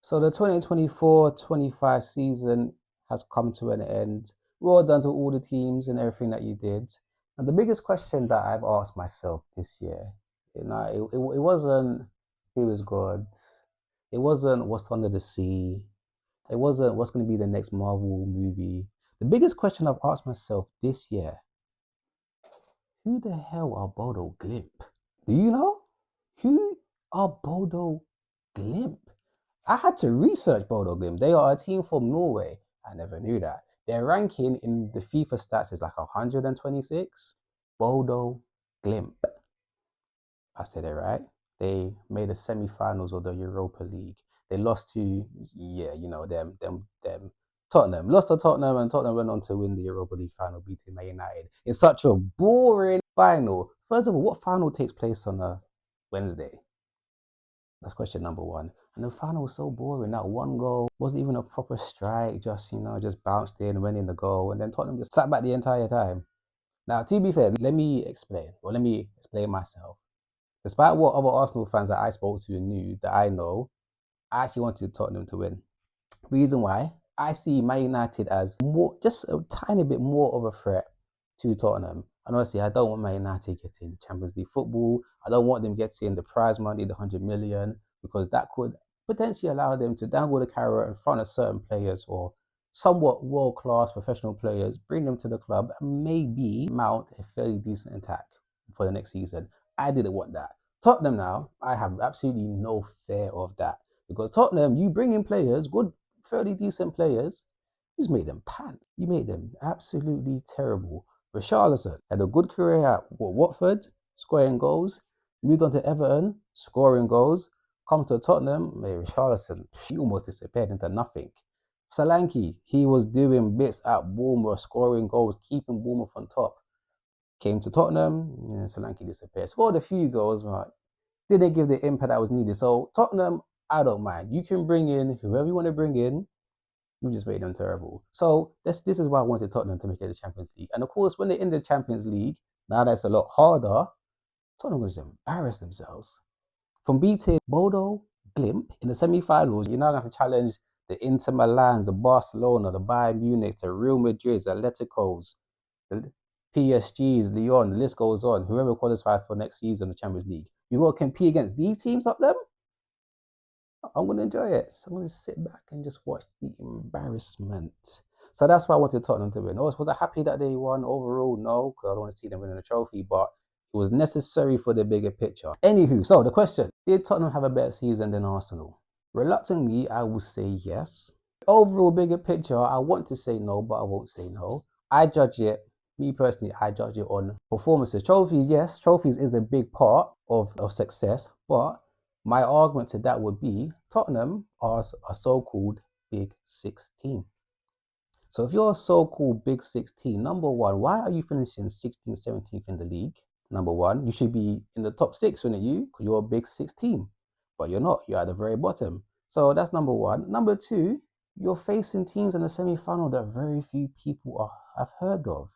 So the 2024-25 season has come to an end. Well done to all the teams and everything that you did. And the biggest question that I've asked myself this year, it wasn't who is God. It wasn't what's under the sea. It wasn't what's going to be the next Marvel movie. The biggest question I've asked myself this year, who the hell are BodøGlimt? Do you know? Who are BodøGlimt? I had to research BodøGlimt. They are a team from Norway. I never knew that. Their ranking in the FIFA stats is like 126. BodøGlimt. I said it right. They made the semi-finals of the Europa League. They lost to, yeah, you know, them. Tottenham. Lost to Tottenham, and Tottenham went on to win the Europa League final, beating Man United. It's such a boring final. First of all, what final takes place on a Wednesday? That's question number one. And the final was so boring. That one goal wasn't even a proper strike, just bounced in, went in the goal, and then Tottenham just sat back the entire time. Now, to be fair, let me explain myself. Despite what other Arsenal fans that I spoke to knew that I know, I actually wanted Tottenham to win. Reason why? I see Man United as just a tiny bit more of a threat to Tottenham. And honestly, I don't want Man United getting Champions League football. I don't want them getting the prize money, the 100 million, because that could potentially allow them to dangle the carrot in front of certain players or somewhat world-class professional players, bring them to the club, and maybe mount a fairly decent attack for the next season. I didn't want that. Tottenham now, I have absolutely no fear of that. Because Tottenham, you bring in players, good, fairly decent players, you just made them pants. You made them absolutely terrible. Richarlison had a good career at Watford, scoring goals. Moved on to Everton, scoring goals. Come to Tottenham, Richarlison, he almost disappeared into nothing. Solanke, he was doing bits at Bournemouth, scoring goals, keeping Bournemouth on top. Came to Tottenham, Solanke disappeared. Scored a few goals, but didn't give the impact that was needed. So Tottenham, I don't mind. You can bring in whoever you want to bring in. You just made them terrible. So this is why I wanted Tottenham to make it the Champions League. And of course, when they're in the Champions League, now that's a lot harder, Tottenham will just embarrass themselves. From beating BodøGlimt in the semi-finals, you're now going to have to challenge the Inter Milans, the Barcelona, the Bayern Munich, the Real Madrid, the Atleticos, the PSGs, Lyon, the list goes on. Whoever qualifies for next season, the Champions League. You got to compete against these teams up there? I'm going to enjoy it. So I'm going to sit back and just watch the embarrassment. So that's why I wanted Tottenham to win. Was I happy that they won overall? No, because I don't want to see them winning a trophy, but it was necessary for the bigger picture. Anywho, so the question, did Tottenham have a better season than Arsenal? Reluctantly, I will say yes. Overall bigger picture, I want to say no, but I won't say no. I judge it, me personally, I judge it on performances. Trophies, yes, trophies is a big part of success, but my argument to that would be Tottenham are a so-called Big Six team. So if you're a so-called Big Six team, number one, why are you finishing 16th, 17th in the league? Number one, you should be in the top six, wouldn't you? Because you're a Big Six team. But you're not. You're at the very bottom. So that's number one. Number two, you're facing teams in the semi-final that very few people have heard of.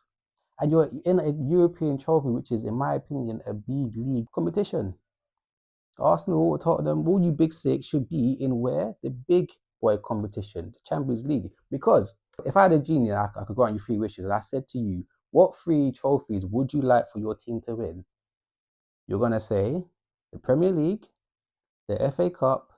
And you're in a European trophy, which is, in my opinion, a big league competition. Arsenal, Tottenham, all you big six should be in where? The big boy competition, the Champions League. Because if I had a genie, I could grant you 3 wishes. And I said to you, what 3 trophies would you like for your team to win? You're going to say the Premier League, the FA Cup,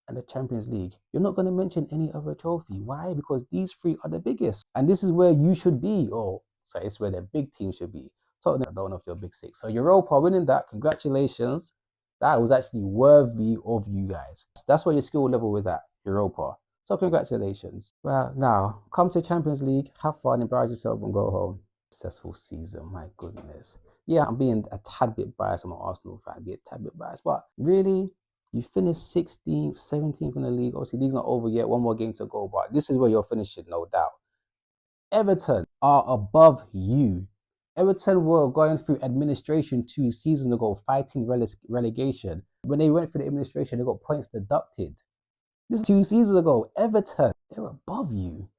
and the Champions League. You're not going to mention any other trophy. Why? Because these 3 are the biggest. And this is where you should be. So it's where the big team should be. Tottenham, I don't know if you're big six. So Europa winning that, congratulations. That was actually worthy of you guys. That's where your skill level is at, Europa. So congratulations. Well, now, come to Champions League, have fun, embarrass yourself, and go home. Successful season, my goodness. Yeah, I'm being a tad bit biased. I'm an Arsenal fan, be a tad bit biased. But really, you finished 16th, 17th in the league. Obviously, league's not over yet. One more game to go. But this is where you're finishing, no doubt. Everton are above you. Everton were going through administration 2 seasons ago, fighting relegation. When they went through the administration, they got points deducted. This is 2 seasons ago. Everton, they're above you.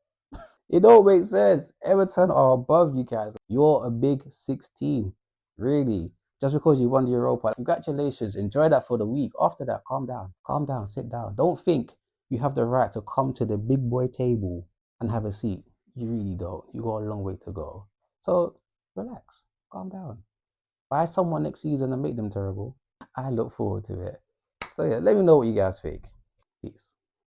It don't make sense. Everton are above you guys. You're a big six team. Really. Just because you won the Europa. Congratulations. Enjoy that for the week. After that, calm down. Calm down. Sit down. Don't think you have the right to come to the big boy table and have a seat. You really don't. You got a long way to go. So relax, calm down. Buy someone next season and make them terrible. I look forward to it. So yeah, let me know what you guys think. Peace.